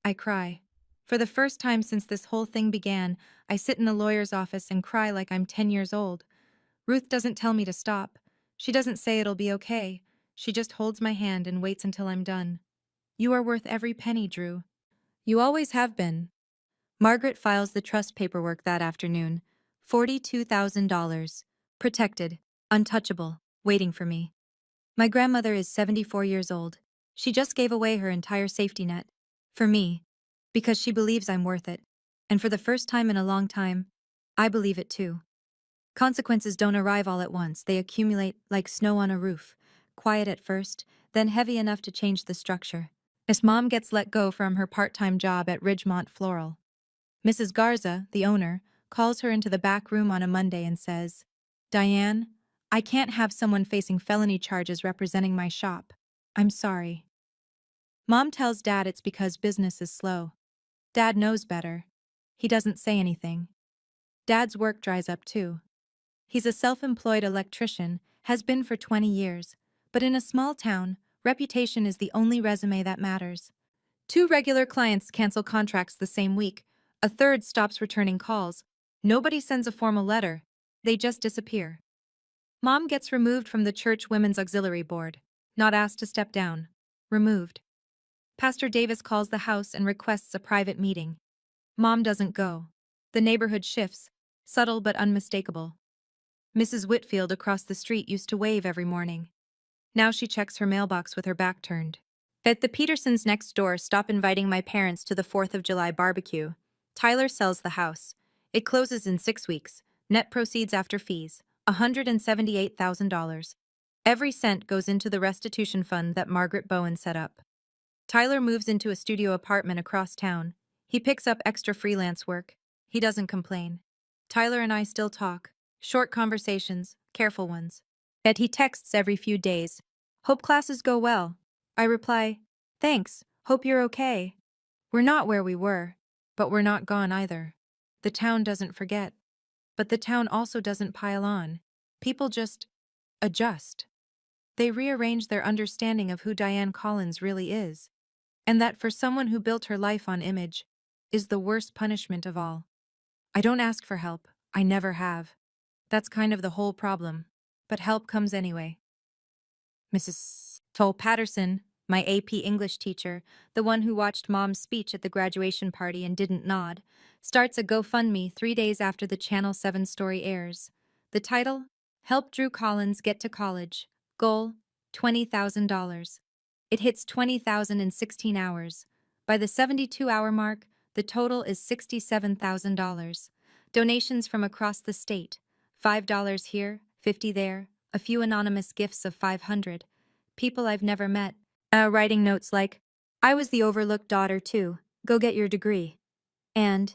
I cry. For the first time since this whole thing began, I sit in the lawyer's office and cry like I'm 10 years old. Ruth doesn't tell me to stop. She doesn't say it'll be okay. She just holds my hand and waits until I'm done. You are worth every penny, Drew. You always have been. Margaret files the trust paperwork that afternoon. $42,000. Protected, untouchable, waiting for me. My grandmother is 74 years old. She just gave away her entire safety net. For me. Because she believes I'm worth it. And for the first time in a long time, I believe it too. Consequences don't arrive all at once. They accumulate like snow on a roof. Quiet at first, then heavy enough to change the structure. As Mom gets let go from her part-time job at Ridgemont Floral. Mrs. Garza, the owner, calls her into the back room on a Monday and says, "Diane, I can't have someone facing felony charges representing my shop. I'm sorry. Mom tells Dad it's because business is slow. Dad knows better. He doesn't say anything. Dad's work dries up too. He's a self-employed electrician, has been for 20 years, but in a small town, reputation is the only resume that matters. 2 regular clients cancel contracts the same week. A third stops returning calls. Nobody sends a formal letter. They just disappear. Mom gets removed from the church women's auxiliary board. Not asked to step down. Removed. Pastor Davis calls the house and requests a private meeting. Mom doesn't go. The neighborhood shifts, subtle but unmistakable. Mrs. Whitfield across the street used to wave every morning. Now she checks her mailbox with her back turned. At the Petersons next door stop inviting my parents to the 4th of July barbecue. Tyler sells the house. It closes in 6 weeks. Net proceeds after fees, $178,000. Every cent goes into the restitution fund that Margaret Bowen set up. Tyler moves into a studio apartment across town. He picks up extra freelance work. He doesn't complain. Tyler and I still talk. Short conversations, careful ones. Yet he texts every few days. Hope classes go well. I reply, thanks, hope you're okay. We're not where we were, but we're not gone either. The town doesn't forget. But the town also doesn't pile on. People just adjust. They rearrange their understanding of who Diane Collins really is. And that for someone who built her life on image, is the worst punishment of all. I don't ask for help. I never have. That's kind of the whole problem. But help comes anyway. Mrs. Toll Patterson, my AP English teacher, the one who watched Mom's speech at the graduation party and didn't nod, starts a GoFundMe 3 days after the Channel 7 story airs. The title? Help Drew Collins Get to College. Goal? $20,000. It hits 20,000 in 16 hours. By the 72-hour mark, the total is $67,000. Donations from across the state. $5 here, $50 there, a few anonymous gifts of $500. People I've never met. Writing notes like, I was the overlooked daughter too, go get your degree. And,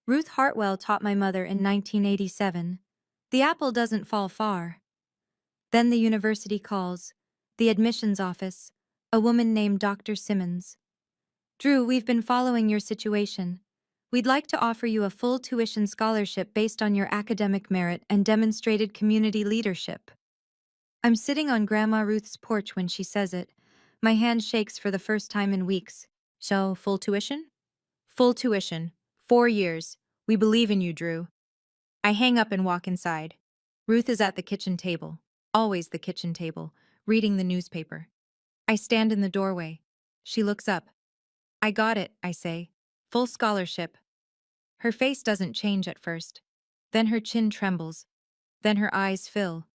Ruth Hartwell taught my mother in 1987. The apple doesn't fall far. Then the university calls. The admissions office. A woman named Dr. Simmons. Drew, we've been following your situation. We'd like to offer you a full tuition scholarship based on your academic merit and demonstrated community leadership. I'm sitting on Grandma Ruth's porch when she says it. My hand shakes for the first time in weeks. So, full tuition? Full tuition. 4 years. We believe in you, Drew. I hang up and walk inside. Ruth is at the kitchen table. Always the kitchen table, reading the newspaper. I stand in the doorway. She looks up. I got it, I say. Full scholarship. Her face doesn't change at first. Then her chin trembles. Then her eyes fill.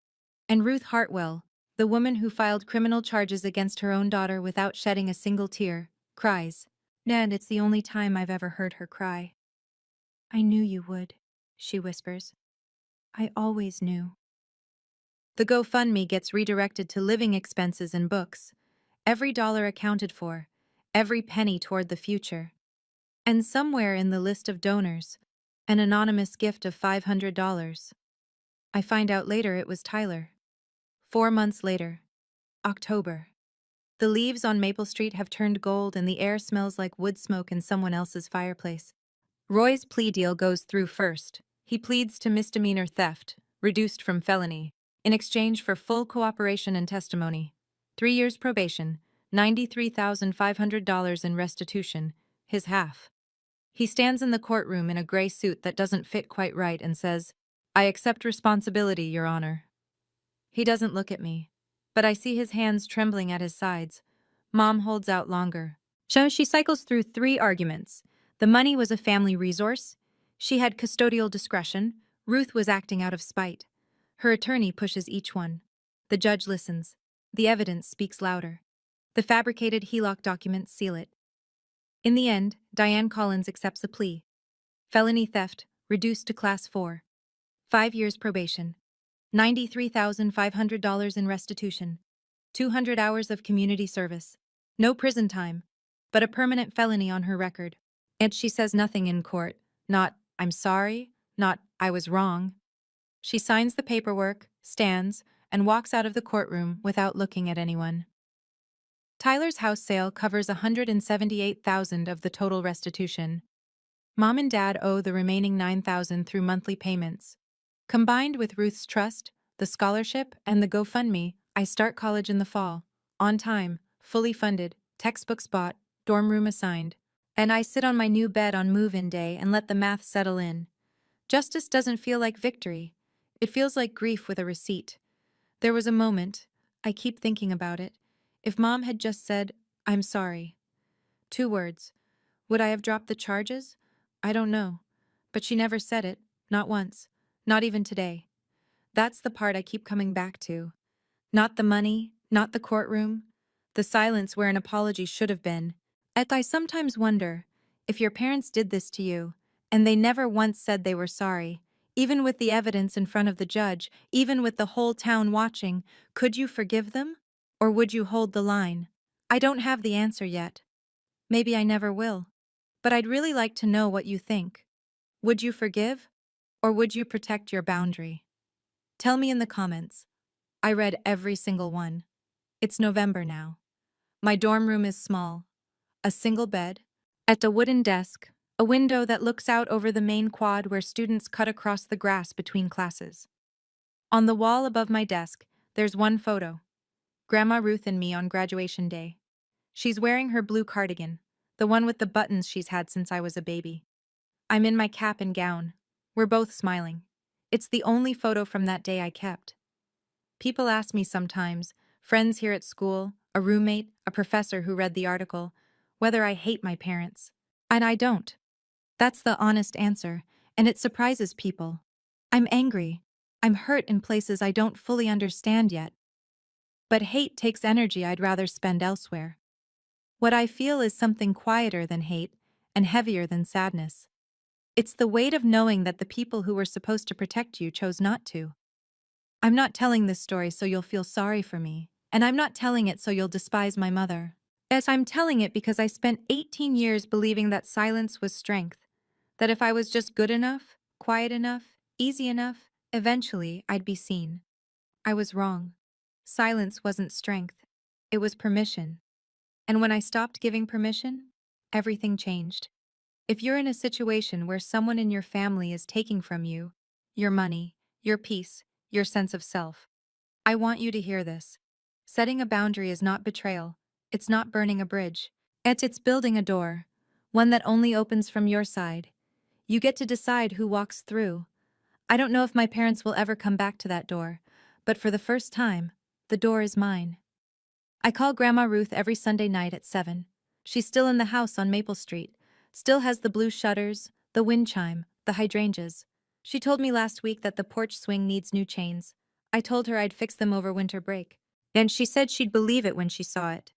And Ruth Hartwell, the woman who filed criminal charges against her own daughter without shedding a single tear, cries. And it's the only time I've ever heard her cry. I knew you would, she whispers. I always knew. The GoFundMe gets redirected to living expenses and books. Every dollar accounted for, every penny toward the future. And somewhere in the list of donors, an anonymous gift of $500. I find out later it was Tyler. 4 months later. October. The leaves on Maple Street have turned gold and the air smells like wood smoke in someone else's fireplace. Roy's plea deal goes through first. He pleads to misdemeanor theft, reduced from felony, in exchange for full cooperation and testimony. 3 years probation, $93,500 in restitution, his half. He stands in the courtroom in a gray suit that doesn't fit quite right and says, I accept responsibility, Your Honor. He doesn't look at me, but I see his hands trembling at his sides. Mom holds out longer. So she cycles through 3 arguments. The money was a family resource. She had custodial discretion. Ruth was acting out of spite. Her attorney pushes each one. The judge listens. The evidence speaks louder. The fabricated HELOC documents seal it. In the end, Diane Collins accepts a plea. Felony theft, reduced to Class 4. 5 years probation. $93,500 in restitution. 200 hours of community service. No prison time, but a permanent felony on her record. And she says nothing in court. Not, I'm sorry, not, I was wrong. She signs the paperwork, stands, and walks out of the courtroom without looking at anyone. Tyler's house sale covers $178,000 of the total restitution. Mom and Dad owe the remaining $9,000 through monthly payments. Combined with Ruth's trust, the scholarship, and the GoFundMe, I start college in the fall. On time, fully funded, textbooks bought, dorm room assigned. And I sit on my new bed on move-in day and let the math settle in. Justice doesn't feel like victory. It feels like grief with a receipt. There was a moment, I keep thinking about it. If Mom had just said, "I'm sorry." 2 words. Would I have dropped the charges? I don't know. But she never said it, not once. Not even today. That's the part I keep coming back to. Not the money, not the courtroom. The silence where an apology should have been. And I sometimes wonder, if your parents did this to you, and they never once said they were sorry, even with the evidence in front of the judge, even with the whole town watching, could you forgive them? Or would you hold the line? I don't have the answer yet. Maybe I never will. But I'd really like to know what you think. Would you forgive? Or would you protect your boundary? Tell me in the comments. I read every single one. It's November now. My dorm room is small. A single bed, at a wooden desk, a window that looks out over the main quad where students cut across the grass between classes. On the wall above my desk, there's one photo. Grandma Ruth and me on graduation day. She's wearing her blue cardigan, the one with the buttons she's had since I was a baby. I'm in my cap and gown. We're both smiling. It's the only photo from that day I kept. People ask me sometimes, friends here at school, a roommate, a professor who read the article, whether I hate my parents. And I don't. That's the honest answer, and it surprises people. I'm angry. I'm hurt in places I don't fully understand yet. But hate takes energy I'd rather spend elsewhere. What I feel is something quieter than hate and heavier than sadness. It's the weight of knowing that the people who were supposed to protect you chose not to. I'm not telling this story so you'll feel sorry for me, and I'm not telling it so you'll despise my mother. As I'm telling it because I spent 18 years believing that silence was strength, that if I was just good enough, quiet enough, easy enough, eventually I'd be seen. I was wrong. Silence wasn't strength. It was permission. And when I stopped giving permission, everything changed. If you're in a situation where someone in your family is taking from you, your money, your peace, your sense of self, I want you to hear this. Setting a boundary is not betrayal. It's not burning a bridge. It's building a door, one that only opens from your side. You get to decide who walks through. I don't know if my parents will ever come back to that door, but for the first time, the door is mine. I call Grandma Ruth every Sunday night at 7. She's still in the house on Maple Street, still has the blue shutters, the wind chime, the hydrangeas. She told me last week that the porch swing needs new chains. I told her I'd fix them over winter break. And she said she'd believe it when she saw it.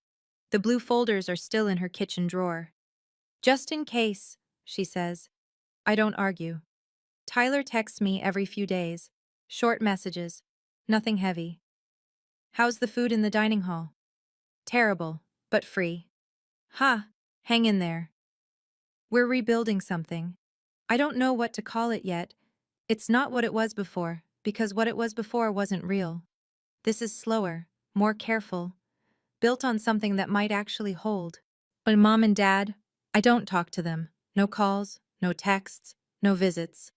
The blue folders are still in her kitchen drawer. Just in case, she says. I don't argue. Tyler texts me every few days. Short messages. Nothing heavy. How's the food in the dining hall? Terrible, but free. Ha, hang in there. We're rebuilding something. I don't know what to call it yet. It's not what it was before, because what it was before wasn't real. This is slower, more careful, built on something that might actually hold. But Mom and Dad, I don't talk to them. No calls, no texts, no visits.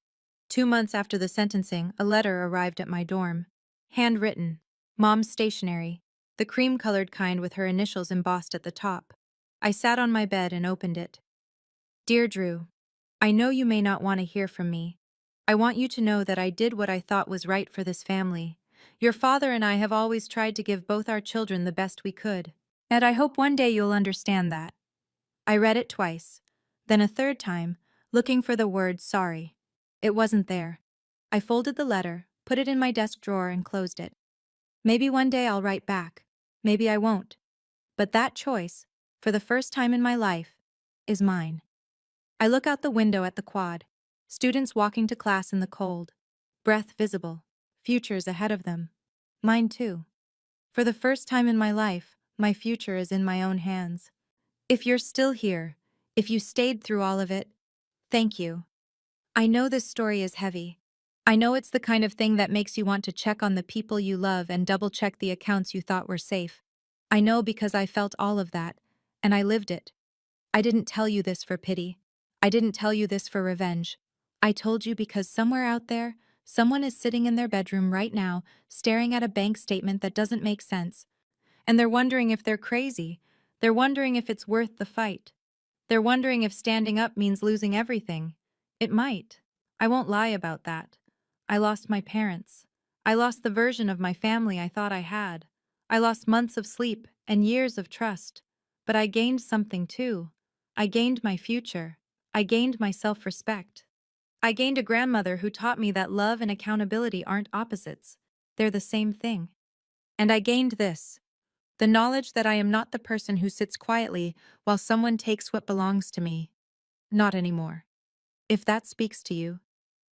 2 months after the sentencing, a letter arrived at my dorm. Handwritten. Mom's stationery. The cream-colored kind with her initials embossed at the top. I sat on my bed and opened it. Dear Drew, I know you may not want to hear from me. I want you to know that I did what I thought was right for this family. Your father and I have always tried to give both our children the best we could. And I hope one day you'll understand that. I read it twice, then a third time, looking for the word sorry. It wasn't there. I folded the letter, put it in my desk drawer, and closed it. Maybe one day I'll write back. Maybe I won't. But that choice, for the first time in my life, is mine. I look out the window at the quad. Students walking to class in the cold. Breath visible. Futures ahead of them. Mine too. For the first time in my life, my future is in my own hands. If you're still here, if you stayed through all of it, thank you. I know this story is heavy. I know it's the kind of thing that makes you want to check on the people you love and double check the accounts you thought were safe. I know because I felt all of that, and I lived it. I didn't tell you this for pity. I didn't tell you this for revenge. I told you because somewhere out there, someone is sitting in their bedroom right now, staring at a bank statement that doesn't make sense. And they're wondering if they're crazy. They're wondering if it's worth the fight. They're wondering if standing up means losing everything. It might. I won't lie about that. I lost my parents. I lost the version of my family I thought I had. I lost months of sleep and years of trust. But I gained something too. I gained my future. I gained my self-respect. I gained a grandmother who taught me that love and accountability aren't opposites. They're the same thing. And I gained this. The knowledge that I am not the person who sits quietly while someone takes what belongs to me. Not anymore. If that speaks to you,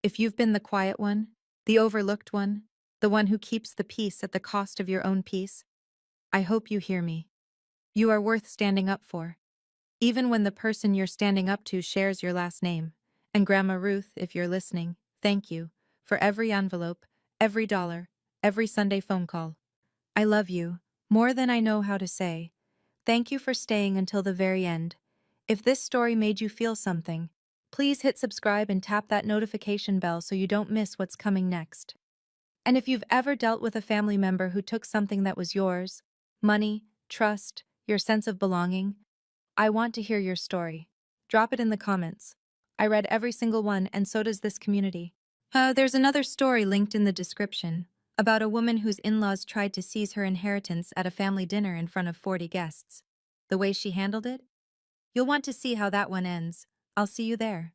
if you've been the quiet one, the overlooked one, the one who keeps the peace at the cost of your own peace, I hope you hear me. You are worth standing up for. Even when the person you're standing up to shares your last name. And Grandma Ruth, if you're listening, thank you for every envelope, every dollar, every Sunday phone call. I love you, more than I know how to say. Thank you for staying until the very end. If this story made you feel something, please hit subscribe and tap that notification bell so you don't miss what's coming next. And if you've ever dealt with a family member who took something that was yours, money, trust, your sense of belonging, I want to hear your story. Drop it in the comments. I read every single one, and so does this community. There's another story linked in the description about a woman whose in-laws tried to seize her inheritance at a family dinner in front of 40 guests. The way she handled it? You'll want to see how that one ends. I'll see you there.